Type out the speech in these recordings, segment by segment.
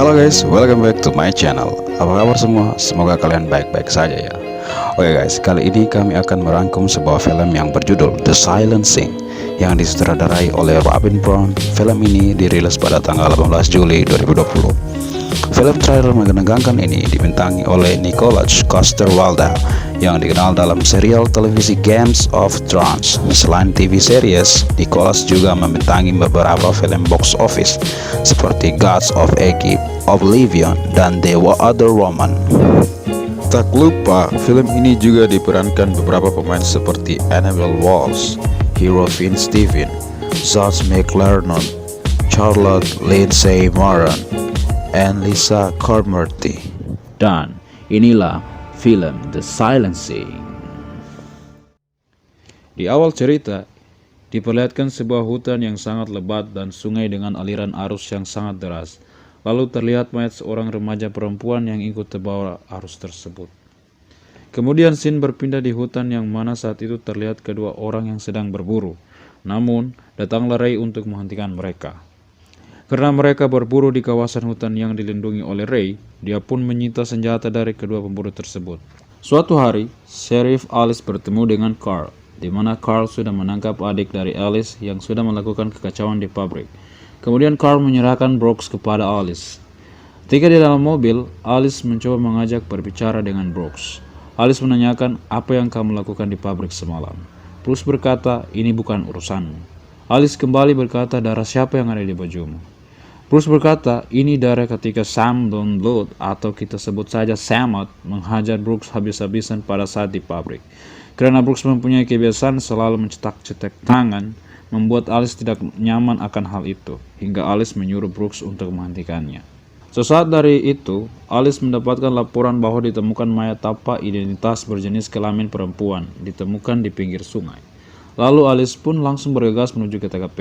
Halo guys, welcome back to my channel. Apa kabar semua? Semoga kalian baik-baik saja ya. Oke guys, kali ini kami akan merangkum sebuah film yang berjudul The Silencing yang disutradarai oleh Robin Brown. Film ini dirilis pada tanggal 18 Juli 2020. Film trailer menegangkan ini dibintangi oleh Nicholas Coster-Waldau yang dikenal dalam serial televisi Games of Thrones. Selain TV series, Nicholas juga membintangi beberapa film box office seperti Gods of Egypt, Oblivion, dan The Other Woman. Tak lupa, film ini juga diperankan beberapa pemain seperti Annabelle Walsh, Hero Finn Stephen, Josh McLarnon, Charlotte Lindsay Moran, and Lisa Carmody. Dan inilah film The Silencing. Di awal cerita, diperlihatkan sebuah hutan yang sangat lebat dan sungai dengan aliran arus yang sangat deras. Lalu terlihat mayat seorang remaja perempuan yang ikut terbawa arus tersebut. Kemudian scene berpindah di hutan yang mana saat itu terlihat kedua orang yang sedang berburu. Namun, datanglah Ray untuk menghentikan mereka. Karena mereka berburu di kawasan hutan yang dilindungi oleh Ray, dia pun menyita senjata dari kedua pemburu tersebut. Suatu hari, Sheriff Alice bertemu dengan Carl, di mana Carl sudah menangkap adik dari Alice yang sudah melakukan kekacauan di pabrik. Kemudian Carl menyerahkan Brooks kepada Alice. Ketika di dalam mobil, Alice mencoba mengajak berbicara dengan Brooks. Alice menanyakan apa yang kamu lakukan di pabrik semalam. Brooks berkata, ini bukan urusanmu. Alice kembali berkata, darah siapa yang ada di bajumu? Brooks berkata, ini darah ketika Sam Download atau kita sebut saja Samot menghajar Brooks habis-habisan pada saat di pabrik. Karena Brooks mempunyai kebiasaan selalu mencetak-cetak tangan, membuat Alice tidak nyaman akan hal itu, hingga Alice menyuruh Brooks untuk menghentikannya. Sesaat dari itu, Alice mendapatkan laporan bahwa ditemukan mayat tanpa identitas berjenis kelamin perempuan, ditemukan di pinggir sungai. Lalu Alice pun langsung bergegas menuju ke TKP.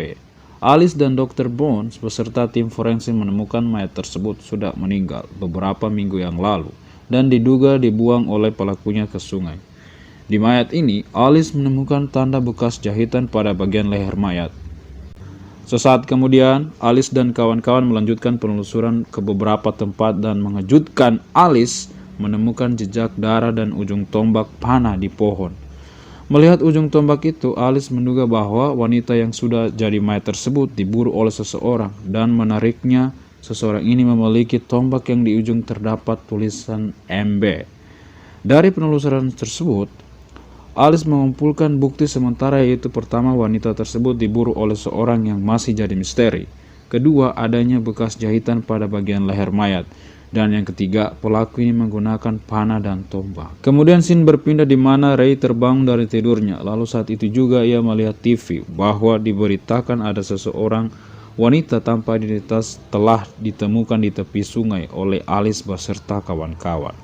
Alice dan Dr. Bones beserta tim forensik menemukan mayat tersebut sudah meninggal beberapa minggu yang lalu dan diduga dibuang oleh pelakunya ke sungai. Di mayat ini, Alice menemukan tanda bekas jahitan pada bagian leher mayat. Sesaat kemudian, Alice dan kawan-kawan melanjutkan penelusuran ke beberapa tempat dan mengejutkan Alice menemukan jejak darah dan ujung tombak panah di pohon. Melihat ujung tombak itu, Alice menduga bahwa wanita yang sudah jadi mayat tersebut diburu oleh seseorang dan menariknya. Seseorang ini memiliki tombak yang di ujung terdapat tulisan MB. Dari penelusuran tersebut, Alice mengumpulkan bukti sementara, yaitu pertama, wanita tersebut diburu oleh seorang yang masih jadi misteri. Kedua, adanya bekas jahitan pada bagian leher mayat. Dan yang ketiga, pelaku ini menggunakan panah dan tombak. Kemudian scene berpindah di mana Ray terbangun dari tidurnya. Lalu saat itu juga ia melihat TV bahwa diberitakan ada seseorang wanita tanpa identitas telah ditemukan di tepi sungai oleh Alice beserta kawan-kawan.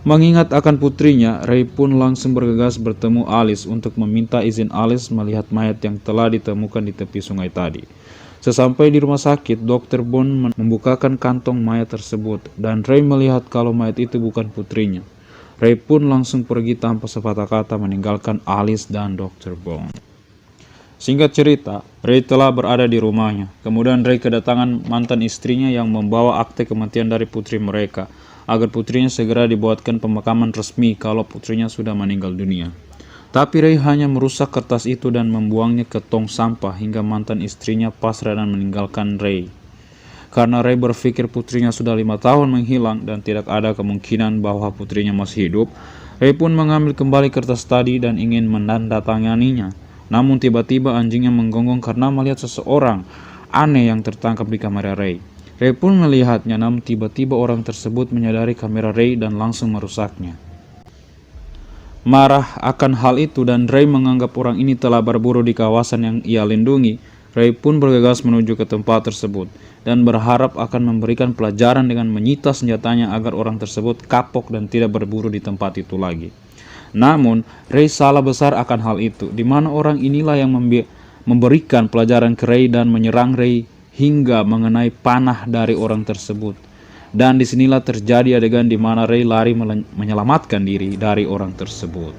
Mengingat akan putrinya, Ray pun langsung bergegas bertemu Alice untuk meminta izin Alice melihat mayat yang telah ditemukan di tepi sungai tadi. Sesampai di rumah sakit, Dr. Bond membukakan kantong mayat tersebut dan Ray melihat kalau mayat itu bukan putrinya. Ray pun langsung pergi tanpa sepatah kata meninggalkan Alice dan Dr. Bond. Singkat cerita, Ray telah berada di rumahnya. Kemudian Ray kedatangan mantan istrinya yang membawa akte kematian dari putri mereka, agar putrinya segera dibuatkan pemakaman resmi kalau putrinya sudah meninggal dunia. Tapi Ray hanya merusak kertas itu dan membuangnya ke tong sampah hingga mantan istrinya pasrah dan meninggalkan Ray. Karena Ray berpikir putrinya sudah 5 tahun menghilang dan tidak ada kemungkinan bahwa putrinya masih hidup, Ray pun mengambil kembali kertas tadi dan ingin menandatanganinya. Namun tiba-tiba anjingnya menggonggong karena melihat seseorang aneh yang tertangkap di kamera Ray. Ray pun melihatnya, namun tiba-tiba orang tersebut menyadari kamera Ray dan langsung merusaknya. Marah akan hal itu dan Ray menganggap orang ini telah berburu di kawasan yang ia lindungi, Ray pun bergegas menuju ke tempat tersebut dan berharap akan memberikan pelajaran dengan menyita senjatanya agar orang tersebut kapok dan tidak berburu di tempat itu lagi. Namun, Ray salah besar akan hal itu, di mana orang inilah yang memberikan pelajaran ke Ray dan menyerang Ray hingga mengenai panah dari orang tersebut. Dan disinilah terjadi adegan di mana Ray lari menyelamatkan diri dari orang tersebut.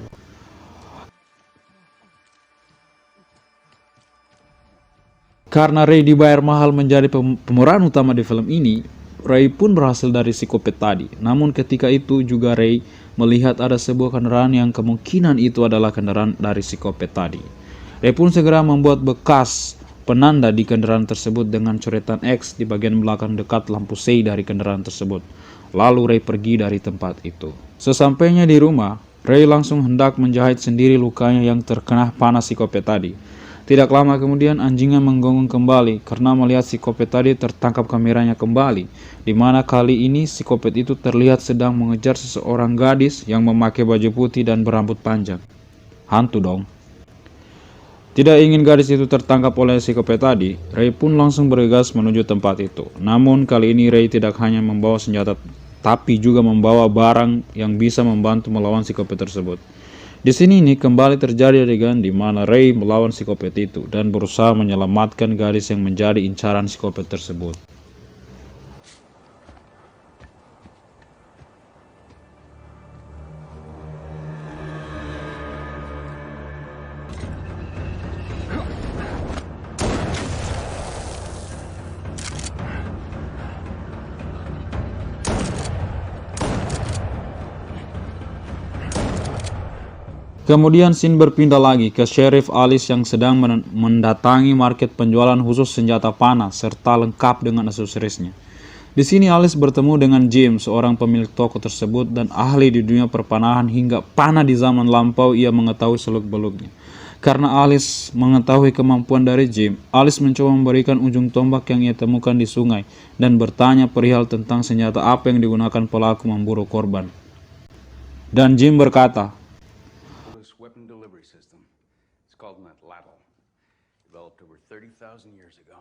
Karena Ray dibayar mahal menjadi pemeran utama di film ini, Ray pun berhasil dari psikopat tadi. Namun ketika itu juga Ray melihat ada sebuah kendaraan yang kemungkinan itu adalah kendaraan dari psikopat tadi. Ray pun segera membuat bekas penanda di kendaraan tersebut dengan coretan X di bagian belakang dekat lampu sei dari kendaraan tersebut. Lalu Ray pergi dari tempat itu. Sesampainya di rumah, Ray langsung hendak menjahit sendiri lukanya yang terkena panas psikopat tadi. Tidak lama kemudian anjingnya menggonggong kembali karena melihat psikopat tadi tertangkap kameranya kembali, di mana kali ini psikopat itu terlihat sedang mengejar seseorang gadis yang memakai baju putih dan berambut panjang. Hantu dong. Tidak ingin gadis itu tertangkap oleh psikopat tadi, Ray pun langsung bergegas menuju tempat itu. Namun kali ini Ray tidak hanya membawa senjata, tapi juga membawa barang yang bisa membantu melawan psikopat tersebut. Di sini kembali terjadi adegan di mana Ray melawan psikopat itu dan berusaha menyelamatkan gadis yang menjadi incaran psikopat tersebut. Kemudian scene berpindah lagi ke Sheriff Alice yang sedang mendatangi market penjualan khusus senjata panah serta lengkap dengan aksesorisnya. Di sini Alice bertemu dengan Jim, seorang pemilik toko tersebut dan ahli di dunia perpanahan hingga panah di zaman lampau ia mengetahui seluk-beluknya. Karena Alice mengetahui kemampuan dari Jim, Alice mencoba memberikan ujung tombak yang ia temukan di sungai dan bertanya perihal tentang senjata apa yang digunakan pelaku memburu korban. Dan Jim berkata, weapon delivery system. It's called an atlatl. Developed over 30,000 years ago.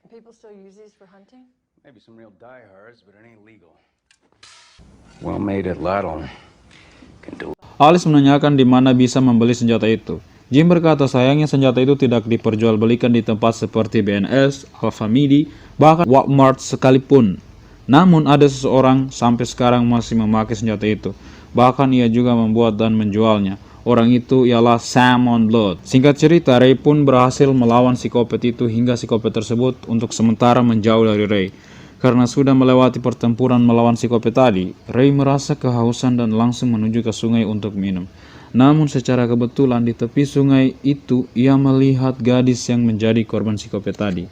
People still use these for hunting? Maybe some real diehards, but it ain't legal. Well-made atlatl can do. Alice menanyakan di mana bisa membeli senjata itu. Jim berkata sayangnya senjata itu tidak diperjualbelikan di tempat seperti BNS, Alfamidi, bahkan Walmart sekalipun. Namun ada seseorang sampai sekarang masih memakai senjata itu. Bahkan ia juga membuat dan menjualnya. Orang itu ialah Salmon Blood. Singkat cerita, Ray pun berhasil melawan psikopat itu hingga psikopat tersebut untuk sementara menjauh dari Ray. Karena sudah melewati pertempuran melawan psikopat tadi, Ray merasa kehausan dan langsung menuju ke sungai untuk minum. Namun secara kebetulan di tepi sungai itu ia melihat gadis yang menjadi korban psikopat tadi.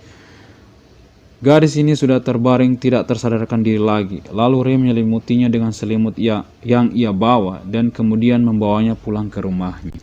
Gadis ini sudah terbaring tidak tersadarkan diri lagi. Lalu Ray menyelimutinya dengan selimut yang ia bawa dan kemudian membawanya pulang ke rumahnya.